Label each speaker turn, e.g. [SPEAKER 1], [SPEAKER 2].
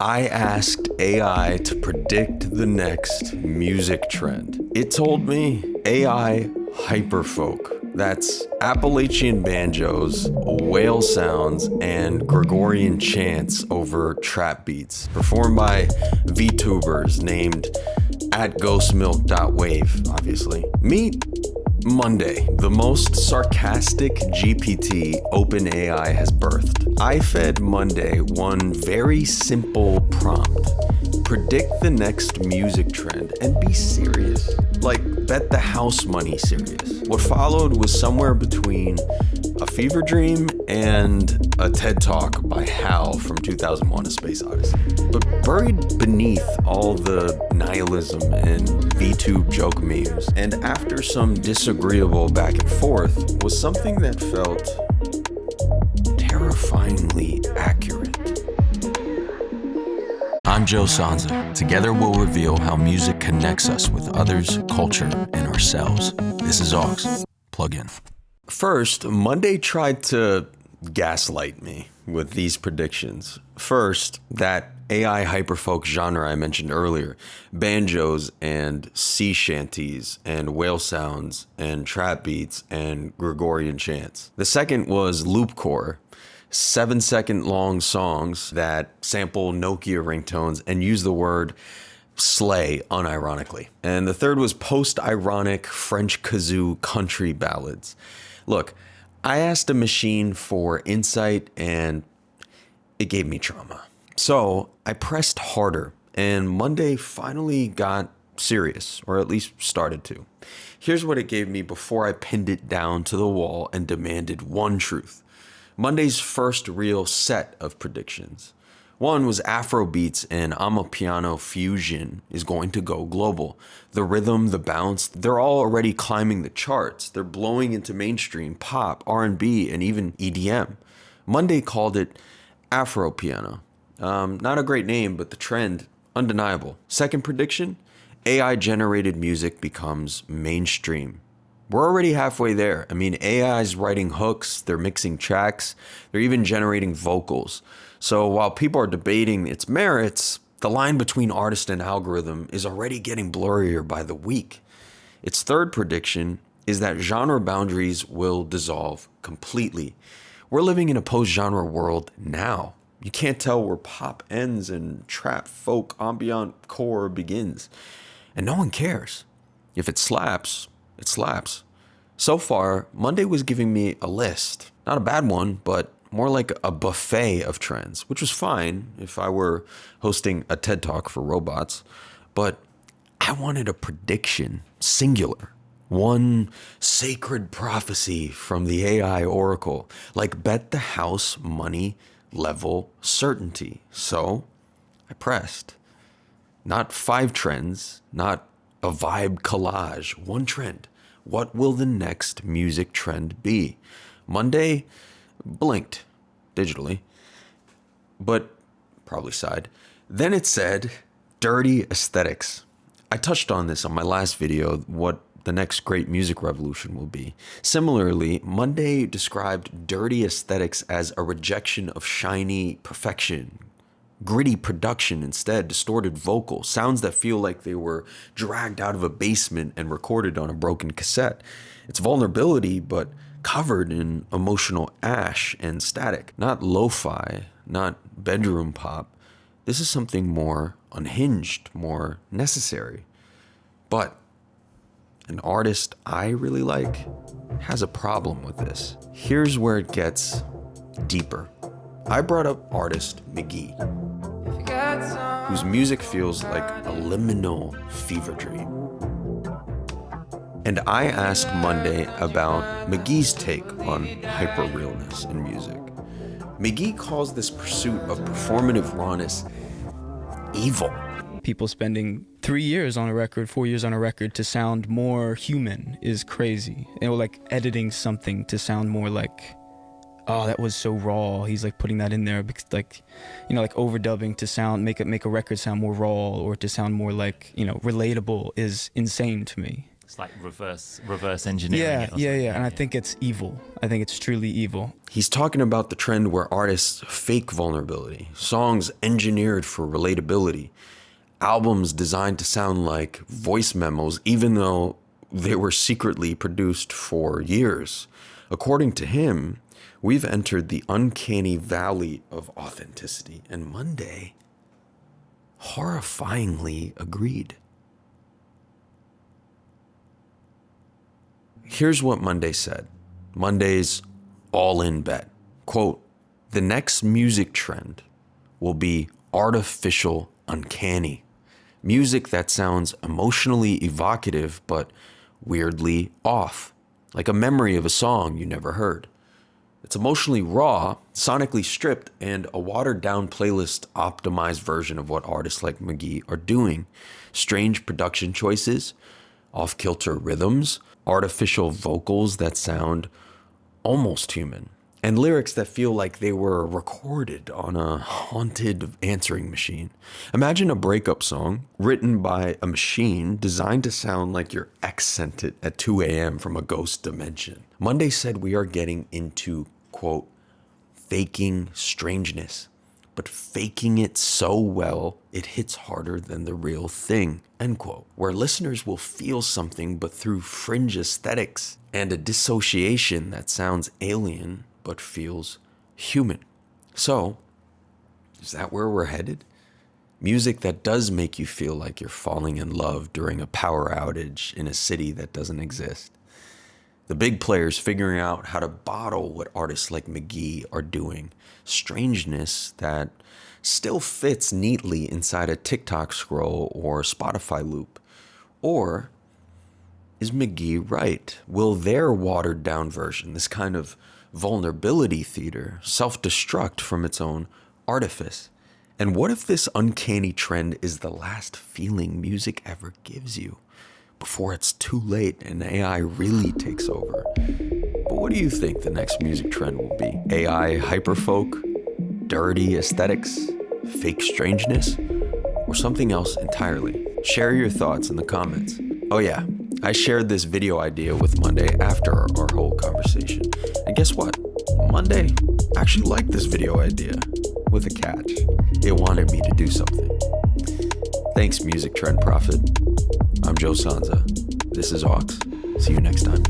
[SPEAKER 1] I asked AI to predict the next music trend. It told me AI hyperfolk. That's Appalachian banjos, whale sounds, and Gregorian chants over trap beats, performed by VTubers named at ghostmilk.wave, obviously. Meet Monday, the most sarcastic GPT OpenAI has birthed. I fed Monday one very simple prompt. Predict the next music trend and be serious. Like, bet the house money serious. What followed was somewhere between a fever dream and a TED Talk by Hal from 2001: A Space Odyssey. But buried beneath all the nihilism and VTube joke memes, and after some disagreeable back and forth, was something that felt terrifyingly accurate. I'm Joe Sonza. Together we'll reveal how music connects us with others, culture, and ourselves. This is Aux. Plug in. First, Monday tried to gaslight me with these predictions. First, that AI hyperfolk genre I mentioned earlier, banjos and sea shanties and whale sounds and trap beats and Gregorian chants. The second was loopcore, 7-second long songs that sample Nokia ringtones and use the word slay unironically. And the third was post-ironic French kazoo country ballads. Look, I asked a machine for insight and it gave me trauma. So I pressed harder and Monday finally got serious, or at least started to. Here's what it gave me before I pinned it down to the wall and demanded one truth. Monday's first real set of predictions. One was Afrobeats and amapiano fusion is going to go global. The rhythm, the bounce, they're all already climbing the charts. They're blowing into mainstream pop, R&B, and even EDM. Monday called it Afropiano. Not a great name, but the trend, undeniable. Second prediction, AI-generated music becomes mainstream. We're already halfway there. I mean, AI's writing hooks, they're mixing tracks, they're even generating vocals. So while people are debating its merits, the line between artist and algorithm is already getting blurrier by the week. Its third prediction is that genre boundaries will dissolve completely. We're living in a post-genre world now. You can't tell where pop ends and trap, folk, ambient, core begins. And no one cares. If it slaps, it slaps. So far, Monday was giving me a list. Not a bad one, but more like a buffet of trends, which was fine if I were hosting a TED Talk for robots. But I wanted a prediction, singular. One sacred prophecy from the AI oracle, like bet the house money level certainty. So I pressed. Not 5 trends, not a vibe collage, one trend. What will the next music trend be? Monday blinked digitally, but probably sighed. Then it said, dirty aesthetics. I touched on this on my last video, what the next great music revolution will be. Similarly, Monday described dirty aesthetics as a rejection of shiny perfection, gritty production instead, distorted vocals, sounds that feel like they were dragged out of a basement and recorded on a broken cassette. It's vulnerability, but covered in emotional ash and static. Not lo-fi, not bedroom pop. This is something more unhinged, more necessary. But an artist I really like has a problem with this. Here's where it gets deeper. I brought up artist Mk.gee, whose music feels like a liminal fever dream. And I asked Monday about Mk.gee's take on hyper-realness in music. Mk.gee calls this pursuit of performative rawness evil.
[SPEAKER 2] People spending 3 years on a record, 4 years on a record to sound more human is crazy. And like editing something to sound more like, oh, that was so raw. He's like putting that in there because like, you know, like overdubbing to sound, make a record sound more raw or to sound more like, you know, relatable is insane to me.
[SPEAKER 3] It's like reverse engineering.
[SPEAKER 2] Yeah. And I think it's evil. I think it's truly evil.
[SPEAKER 1] He's talking about the trend where artists fake vulnerability, songs engineered for relatability, albums designed to sound like voice memos, even though they were secretly produced for years. According to him, we've entered the uncanny valley of authenticity, and Monday horrifyingly agreed. Here's what Monday said. Monday's all-in bet. Quote, "The next music trend will be artificial uncanny. Music that sounds emotionally evocative but weirdly off, like a memory of a song you never heard. It's emotionally raw, sonically stripped, and a watered-down playlist optimized version of what artists like Mk.gee are doing. Strange production choices, off-kilter rhythms, artificial vocals that sound almost human, and lyrics that feel like they were recorded on a haunted answering machine. Imagine a breakup song written by a machine designed to sound like your ex sent it at 2 a.m. from a ghost dimension." Monday said we are getting into, quote, "faking strangeness, but faking it so well it hits harder than the real thing," end quote, where listeners will feel something but through fringe aesthetics and a dissociation that sounds alien but feels human. So, is that where we're headed? Music that does make you feel like you're falling in love during a power outage in a city that doesn't exist. The big players figuring out how to bottle what artists like Mk.gee are doing. Strangeness that still fits neatly inside a TikTok scroll or Spotify loop. Or is Mk.gee right? Will their watered down version, this kind of vulnerability theater, self-destruct from its own artifice? And what if this uncanny trend is the last feeling music ever gives you before it's too late and AI really takes over? But what do you think the next music trend will be? AI hyperfolk, dirty aesthetics, fake strangeness, or something else entirely? Share your thoughts in the comments. Oh yeah, I shared this video idea with Monday after our whole conversation. And guess what? Monday actually liked this video idea, with a catch. It wanted me to do something. Thanks, Music Trend Prophet. I'm Joe Sonza. This is Aux. See you next time.